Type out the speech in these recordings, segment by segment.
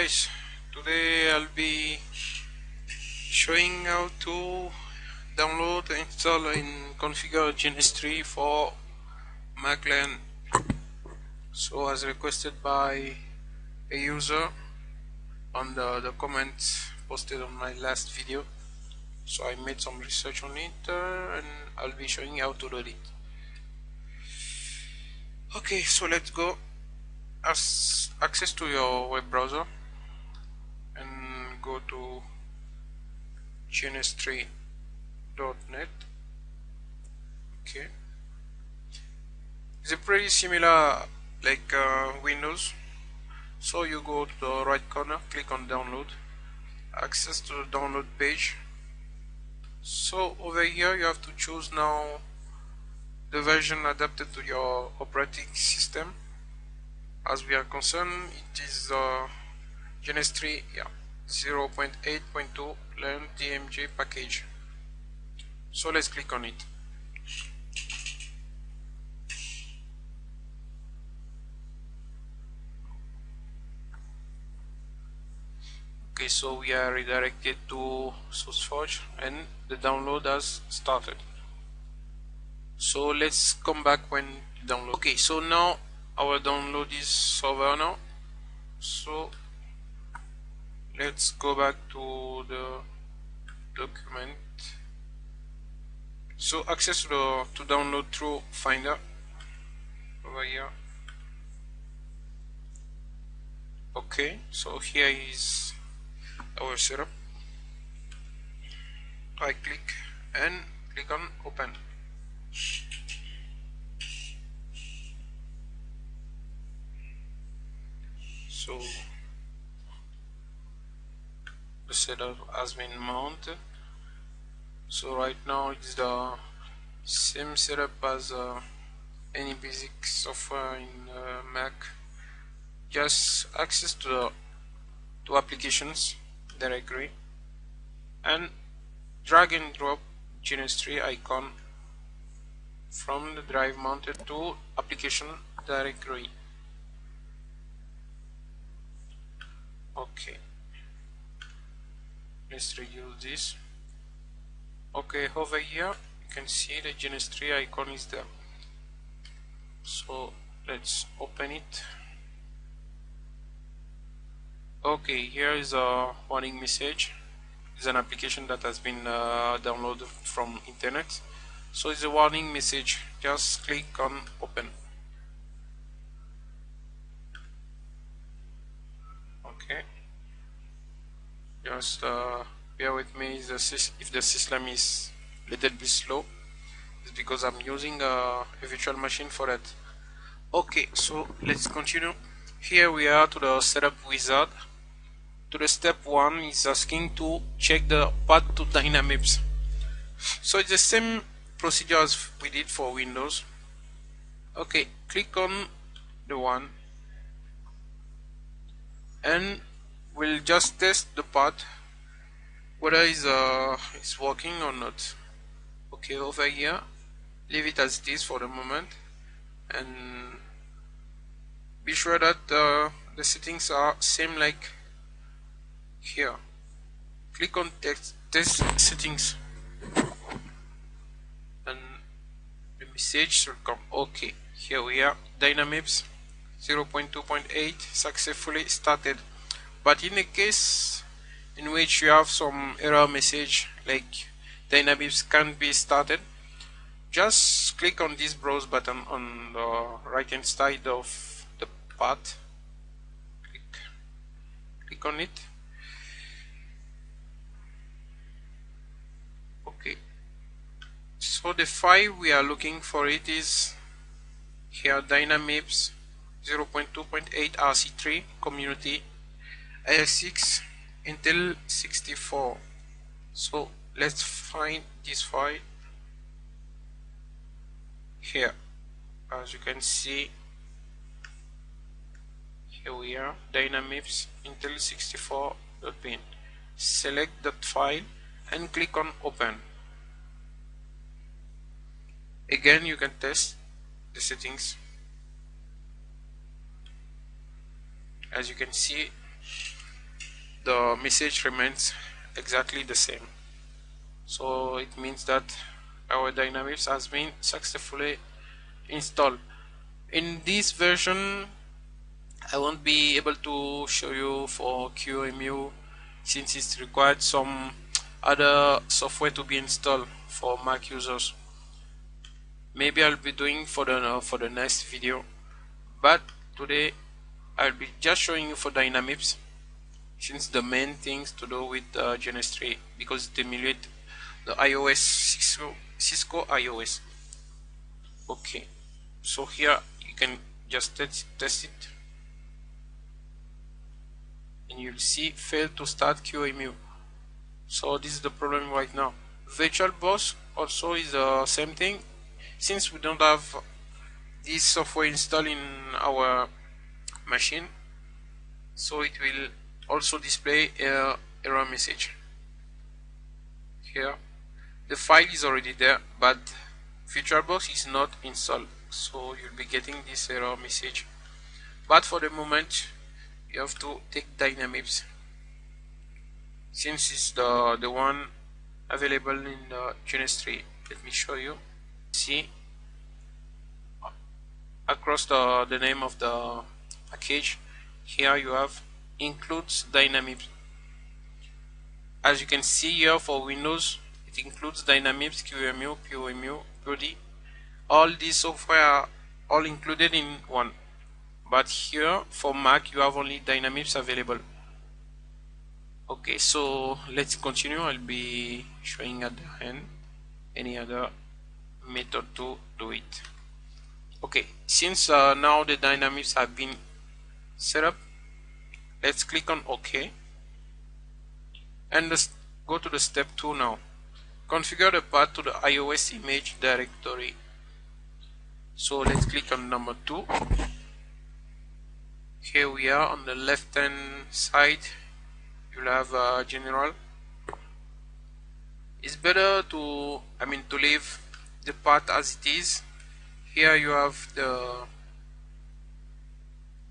guys, today I'll be showing how to download, install and configure GNS3 for Mac LAN. So as requested by a user on the comments posted on my last video, so I made some research on it and I'll be showing how to load it. Okay, so let's go. Access to your web browser and go to GNS3.net. Okay, it's pretty similar like Windows. So you go to the right corner, click on download, access to the download page. So over here you have to choose now the version adapted to your operating system. As we are concerned, it is GNS3 0.8.2 LAN DMG package. So let's click on it. Okay, so we are redirected to SourceForge and the download has started. So let's come back when download. Okay, so now our download is over now. So let's go back to the document. So access to download through Finder over here. Okay, so here is our setup. Right click and click on open. So the setup has been mounted. So right now it's the same setup as any basic software in Mac. Just access to applications directory and drag and drop GNS3 icon from the drive mounted to application directory. Okay, let's reuse this. Okay, over here you can see the GNS3 icon is there. So let's open it. Okay, here is a warning message. It's an application that has been downloaded from internet. So it's a warning message. Just click on open. Okay, just bear with me if the system is a little bit slow. It's because I'm using a virtual machine for that. Okay, so let's continue. Here we are to the setup wizard. To the step 1 is asking to check the path to Dynamics. So it's the same procedure as we did for Windows. Okay, click on the one and we'll just test the path whether it's working or not. Okay, over here leave it as it is for the moment and be sure that the settings are same like here. Click on test settings and the message should come. Okay, here we are, Dynamics 0.2.8 successfully started. But in a case in which you have some error message like Dynamics can't be started, just click on this browse button on the right hand side of the path. Click on it. Okay, so the file we are looking for it is here, Dynamics 0.2.8 RC3 community AS6 Intel 64. So let's find this file here. As you can see, here we are, Dynamics Intel 64.bin. Select that file and click on open. Again you can test the settings. As you can see, the message remains exactly the same. So it means that our Dynamics has been successfully installed. In this version I won't be able to show you for QEMU since it's required some other software to be installed for Mac users. Maybe I'll be doing for the next video, but today I'll be just showing you for Dynamics, since the main things to do with GNS3, because it emulates the iOS Cisco iOS. Okay, so here you can just test it, and you'll see fail to start QEMU. So this is the problem right now. VirtualBox also is the same thing. Since we don't have this software installed in our machine, so it will also display an error message. Here the file is already there, but VirtualBox is not installed, so you'll be getting this error message. But for the moment you have to take Dynamics, since it's the one available in the GNS3. Let me show you. See, across the name of the package, here you have includes Dynamics. As you can see here, for Windows it includes Dynamics, QEMU, POMU, POD. All these software are all included in one, but here for Mac you have only Dynamics available. Okay, so let's continue. I'll be showing at the end any other method to do it. Okay, since now the Dynamics have been set up, let's click on OK, and let's go to the step 2 now. Configure the path to the iOS image directory. So let's click on number 2. Here we are on the left hand side. You'll have general. It's better to leave the path as it is. Here you have the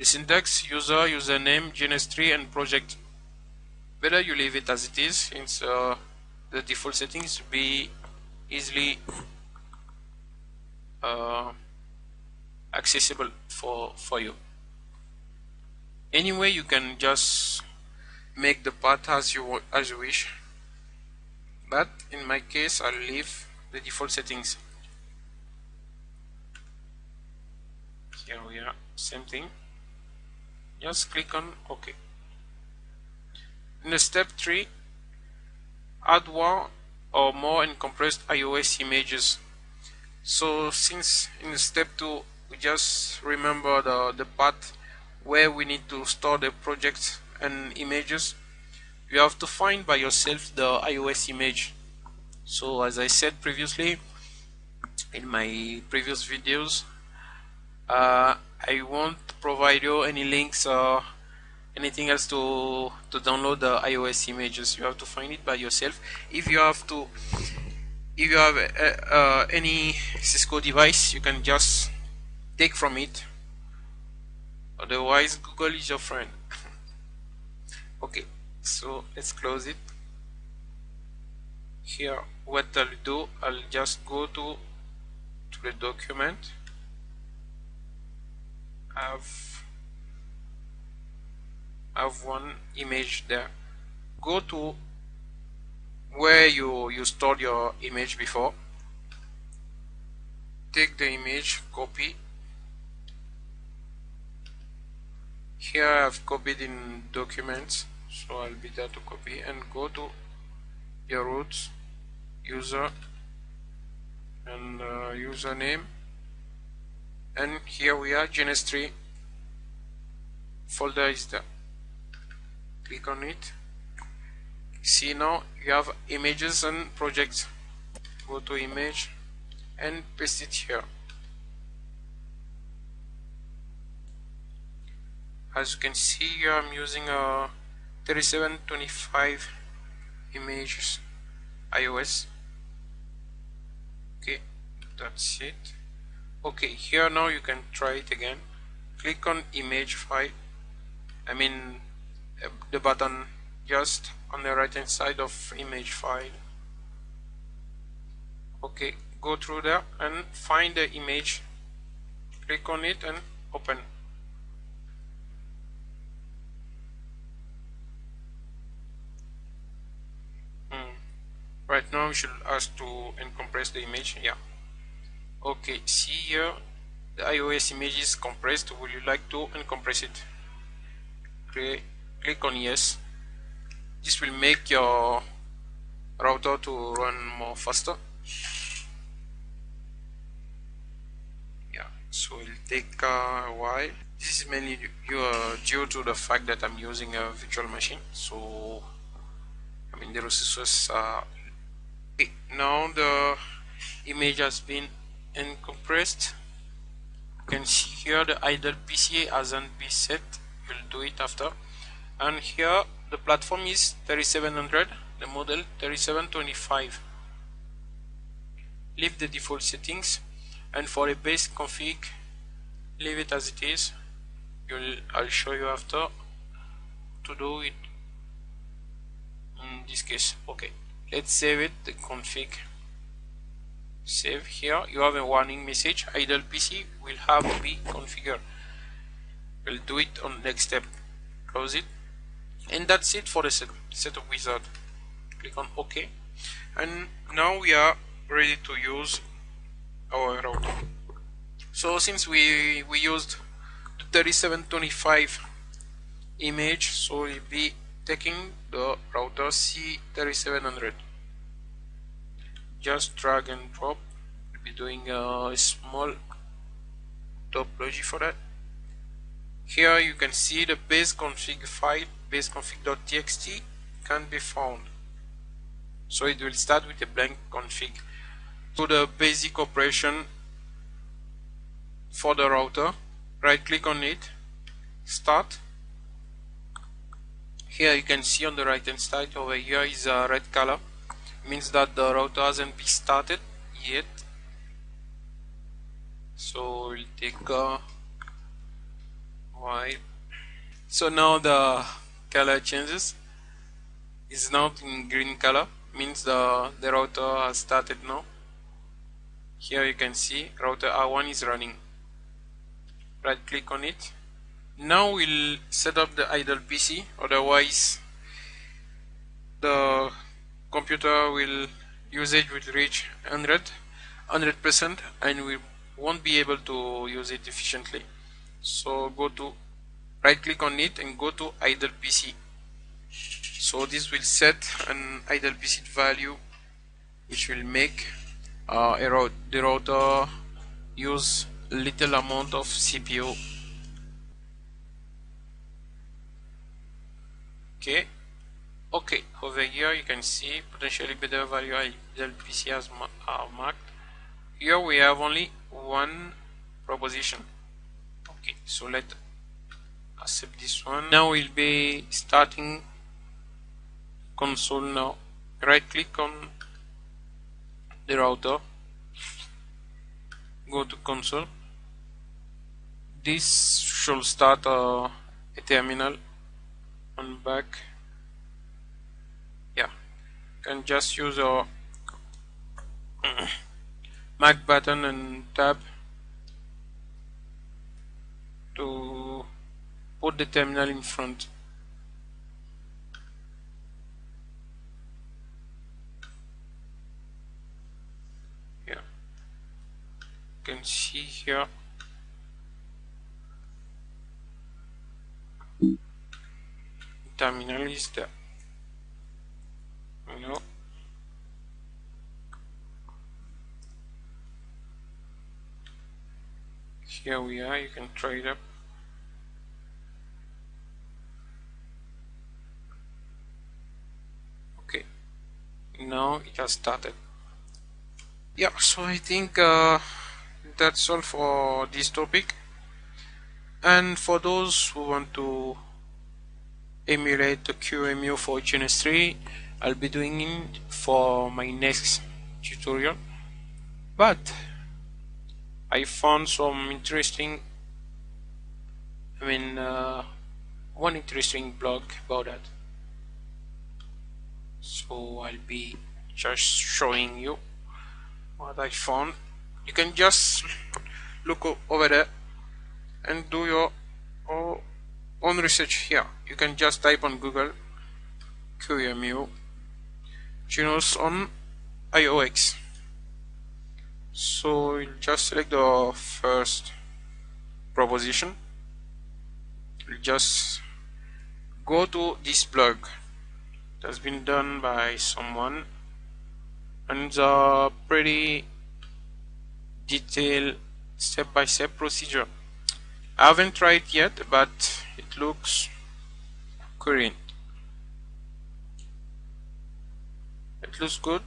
syntax: user, username, GNS3, and project. Better you leave it as it is, since the default settings will be easily accessible for you. Anyway, you can just make the path as you wish, but in my case I'll leave the default settings. Here we are, same thing. Just click on OK. In the step 3, add one or more uncompressed iOS images. So since in step 2 we just remember the path where we need to store the projects and images, you have to find by yourself the iOS image. So as I said previously in my previous videos, I won't provide you any links or anything else to download the iOS images. You have to find it by yourself. If you have any Cisco device, you can just take from it. Otherwise, Google is your friend. Okay, so let's close it. Here, what I'll do, I'll just go to the document. I have one image there. Go to where you stored your image before. Take the image, copy. Here I have copied in documents, so I'll be there to copy, and go to your roots, user, and username, and here we are, GNS3 folder is there. Click on it. See, now you have images and projects. Go to image and paste it here. As you can see here, I'm using a 3725 images iOS. Okay, that's it. Okay, here now you can try it again. Click on image file, the button just on the right hand side of image file. Okay, go through there and find the image, click on it and open. Right now we should ask to uncompress the image. Yeah, okay, see here the iOS image is compressed. Would you like to uncompress it? Click on yes. This will make your router to run more faster. Yeah, so it'll take a while. This is mainly due to the fact that I'm using a virtual machine, so I mean the resources are okay. Now the image has been uncompressed. You can see here the idle PC hasn't been set. We'll do it after. And here the platform is 3700, the model 3725. Leave the default settings, and for a base config leave it as it is. I'll show you after to do it in this case. Okay, let's save it, the config. Save. Here you have a warning message, idle PC will have to be configured. We'll do it on next step. Close it, and that's it for the setup wizard. Click on OK, and now we are ready to use our router. So since we used the 3725 image, so we'll be taking the router C3700. Just drag and drop. We'll be doing a small topology for that. Here you can see the base config file, baseconfig.txt can be found. So it will start with a blank config. So the basic operation for the router, right click on it, start. Here you can see on the right hand side over here is a red color, means that the router hasn't been started yet. So we'll take a while. So now the color changes, is now in green color, means the router has started now. Here you can see router R1 is running. Right click on it. Now we'll set up the idle PC, otherwise the computer usage will reach 100% and we won't be able to use it efficiently. So go to right click on it and go to idle PC. So this will set an idle PC value which will make the router use little amount of CPU. Okay, over here you can see potentially better value idle PC as marked. Here we have only one proposition. Okay, so let's accept this one. Now we'll be starting console now. Right click on the router, go to console. This should start a terminal on back. Yeah, you can just use a Mac button and tab to put the terminal in front. Yeah, you can see here terminal is there. Here we are, you can try it up. Okay, now it has started. Yeah, so I think that's all for this topic. And for those who want to emulate the QEMU for GNS3, I'll be doing it for my next tutorial. But I found some interesting, one interesting blog about that. So I'll be just showing you what I found. You can just look over there and do your own research here. You can just type on Google QEMU GNS on IOX. So you'll just select the first proposition. You'll just go to this blog that's been done by someone, and it's a pretty detailed step-by-step procedure. I haven't tried yet, but it looks current. It looks good,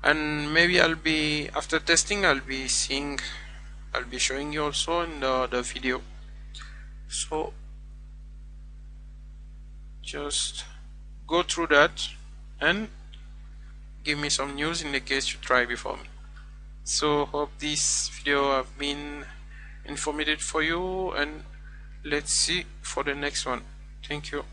and maybe after testing I'll be showing you also in the video. So just go through that and give me some news in the case you try before me. So hope this video have been informative for you, and let's see for the next one. Thank you.